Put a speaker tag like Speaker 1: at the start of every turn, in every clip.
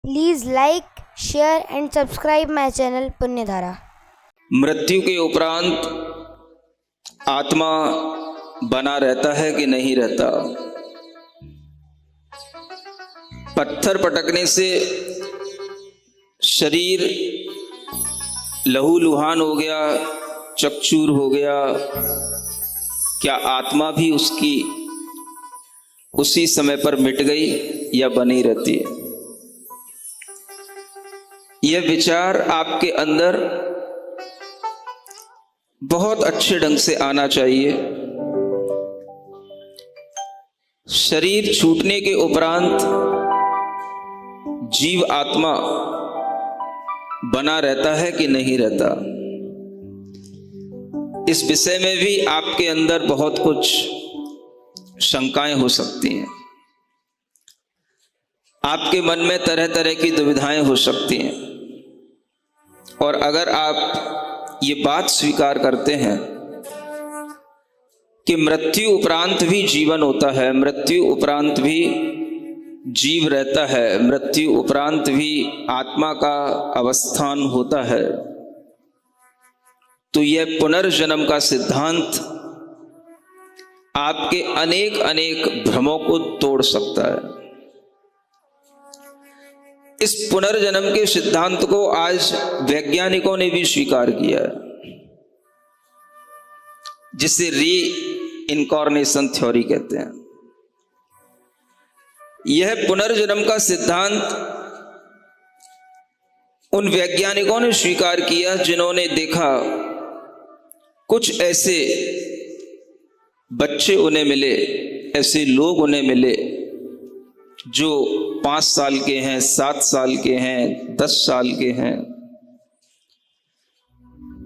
Speaker 1: Please like, share and subscribe my channel पुण्यधारा।
Speaker 2: मृत्यु के उपरांत आत्मा बना रहता है कि नहीं रहता? पत्थर पटकने से शरीर लहूलुहान हो गया, चकचूर हो गया, क्या आत्मा भी उसकी उसी समय पर मिट गई या बनी रहती है? यह विचार आपके अंदर बहुत अच्छे ढंग से आना चाहिए। शरीर छूटने के उपरांत जीव आत्मा बना रहता है कि नहीं रहता, इस विषय में भी आपके अंदर बहुत कुछ शंकाएं हो सकती हैं। आपके मन में तरह तरह की दुविधाएं हो सकती हैं। और अगर आप ये बात स्वीकार करते हैं कि मृत्यु उपरांत भी जीवन होता है, मृत्यु उपरांत भी जीव रहता है, मृत्यु उपरांत भी आत्मा का अवस्थान होता है, तो यह पुनर्जन्म का सिद्धांत आपके अनेक अनेक भ्रमों को तोड़ सकता है। इस पुनर्जन्म के सिद्धांत को आज वैज्ञानिकों ने भी स्वीकार किया है, जिसे री इनकॉर्नेशन थ्योरी कहते हैं। यह पुनर्जन्म का सिद्धांत उन वैज्ञानिकों ने स्वीकार किया जिन्होंने देखा कुछ ऐसे बच्चे उन्हें मिले, ऐसे लोग उन्हें मिले जो 5 साल के हैं, 7 साल के हैं, 10 साल के हैं,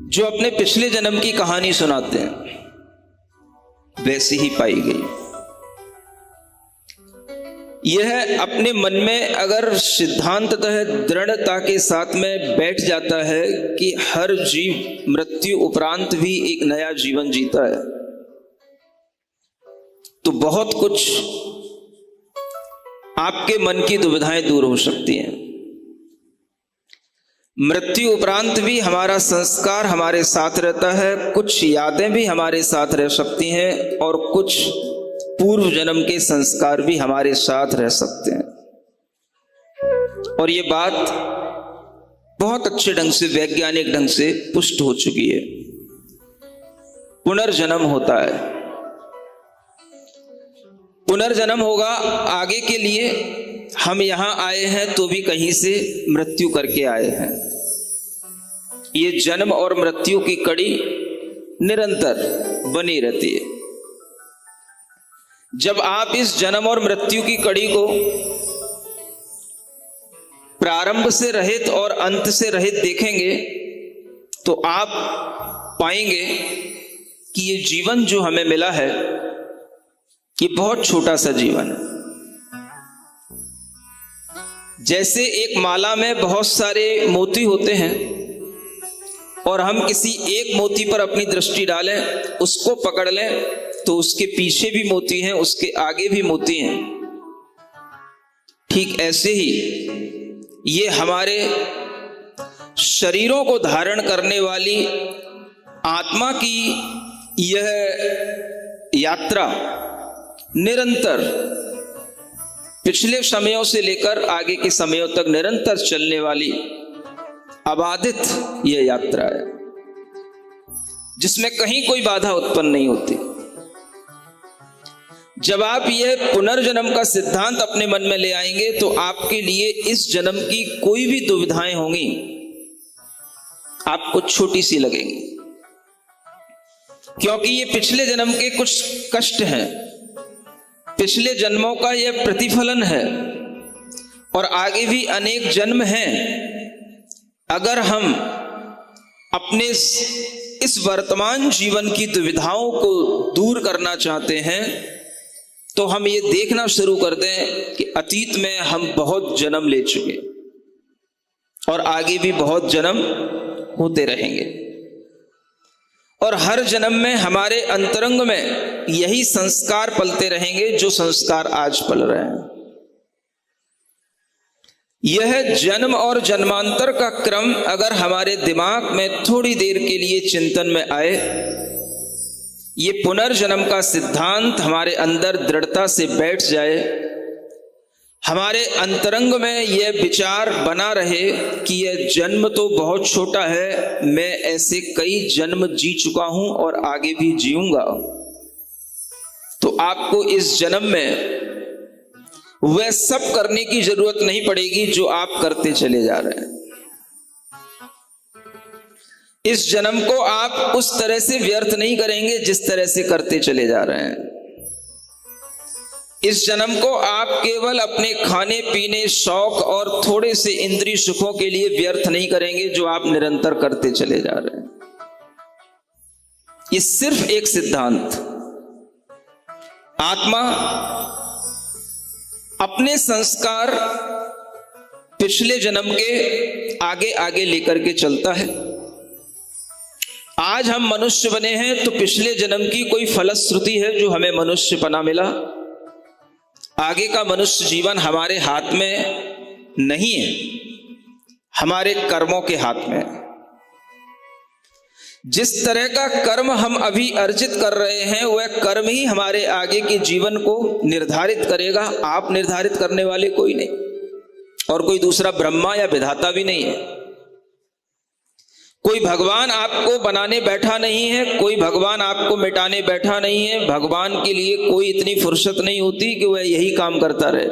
Speaker 2: जो अपने पिछले जन्म की कहानी सुनाते हैं, वैसी ही पाई गई। यह अपने मन में अगर सिद्धांततः दृढ़ता के साथ में बैठ जाता है कि हर जीव मृत्यु उपरांत भी एक नया जीवन जीता है, तो बहुत कुछ आपके मन की दुविधाएं दूर हो सकती हैं। मृत्यु उपरांत भी हमारा संस्कार हमारे साथ रहता है, कुछ यादें भी हमारे साथ रह सकती हैं और कुछ पूर्व जन्म के संस्कार भी हमारे साथ रह सकते हैं। और ये बात बहुत अच्छे ढंग से, वैज्ञानिक ढंग से पुष्ट हो चुकी है। पुनर्जन्म होता है, पुनर्जन्म होगा आगे के लिए। हम यहां आए हैं तो भी कहीं से मृत्यु करके आए हैं। ये जन्म और मृत्यु की कड़ी निरंतर बनी रहती है। जब आप इस जन्म और मृत्यु की कड़ी को प्रारंभ से रहित और अंत से रहित देखेंगे तो आप पाएंगे कि ये जीवन जो हमें मिला है, ये बहुत छोटा सा जीवन है। जैसे एक माला में बहुत सारे मोती होते हैं और हम किसी एक मोती पर अपनी दृष्टि डालें, उसको पकड़ लें, तो उसके पीछे भी मोती हैं, उसके आगे भी मोती हैं। ठीक ऐसे ही ये हमारे शरीरों को धारण करने वाली आत्मा की यह यात्रा निरंतर पिछले समयों से लेकर आगे के समयों तक निरंतर चलने वाली अबाधित यह यात्रा है, जिसमें कहीं कोई बाधा उत्पन्न नहीं होती। जब आप यह पुनर्जन्म का सिद्धांत अपने मन में ले आएंगे तो आपके लिए इस जन्म की कोई भी दुविधाएं होंगी आपको छोटी सी लगेंगी, क्योंकि ये पिछले जन्म के कुछ कष्ट हैं, पिछले जन्मों का यह प्रतिफलन है और आगे भी अनेक जन्म हैं। अगर हम अपने इस वर्तमान जीवन की दुविधाओं को दूर करना चाहते हैं तो हम ये देखना शुरू कर दें कि अतीत में हम बहुत जन्म ले चुके और आगे भी बहुत जन्म होते रहेंगे, और हर जन्म में हमारे अंतरंग में यही संस्कार पलते रहेंगे जो संस्कार आज पल रहे हैं। यह जन्म और जन्मांतर का क्रम अगर हमारे दिमाग में थोड़ी देर के लिए चिंतन में आए, ये पुनर्जन्म का सिद्धांत हमारे अंदर दृढ़ता से बैठ जाए, हमारे अंतरंग में यह विचार बना रहे कि यह जन्म तो बहुत छोटा है, मैं ऐसे कई जन्म जी चुका हूं और आगे भी जीऊंगा, तो आपको इस जन्म में वह सब करने की जरूरत नहीं पड़ेगी जो आप करते चले जा रहे हैं। इस जन्म को आप उस तरह से व्यर्थ नहीं करेंगे जिस तरह से करते चले जा रहे हैं। इस जन्म को आप केवल अपने खाने पीने, शौक और थोड़े से इंद्रिय सुखों के लिए व्यर्थ नहीं करेंगे जो आप निरंतर करते चले जा रहे हैं। ये सिर्फ एक सिद्धांत, आत्मा अपने संस्कार पिछले जन्म के आगे आगे लेकर के चलता है। आज हम मनुष्य बने हैं तो पिछले जन्म की कोई फलश्रुति है जो हमें मनुष्यपना मिला। आगे का मनुष्य जीवन हमारे हाथ में नहीं है, हमारे कर्मों के हाथ में है। जिस तरह का कर्म हम अभी अर्जित कर रहे हैं वह कर्म ही हमारे आगे के जीवन को निर्धारित करेगा। आप निर्धारित करने वाले कोई नहीं, और कोई दूसरा ब्रह्मा या विधाता भी नहीं है। कोई भगवान आपको बनाने बैठा नहीं है, कोई भगवान आपको मिटाने बैठा नहीं है। भगवान के लिए कोई इतनी फुर्सत नहीं होती कि वह यही काम करता रहे।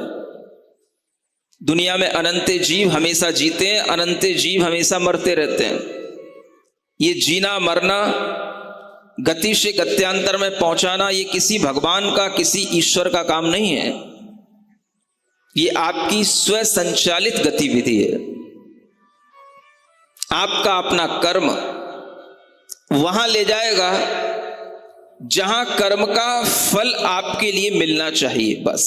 Speaker 2: दुनिया में अनंत जीव हमेशा जीते हैं, अनंत जीव हमेशा मरते रहते हैं। ये जीना मरना, गति से गत्यांतर में पहुंचाना, ये किसी भगवान का, किसी ईश्वर का काम नहीं है। ये आपकी स्व संचालित गतिविधि है। आपका अपना कर्म वहां ले जाएगा जहां कर्म का फल आपके लिए मिलना चाहिए, बस।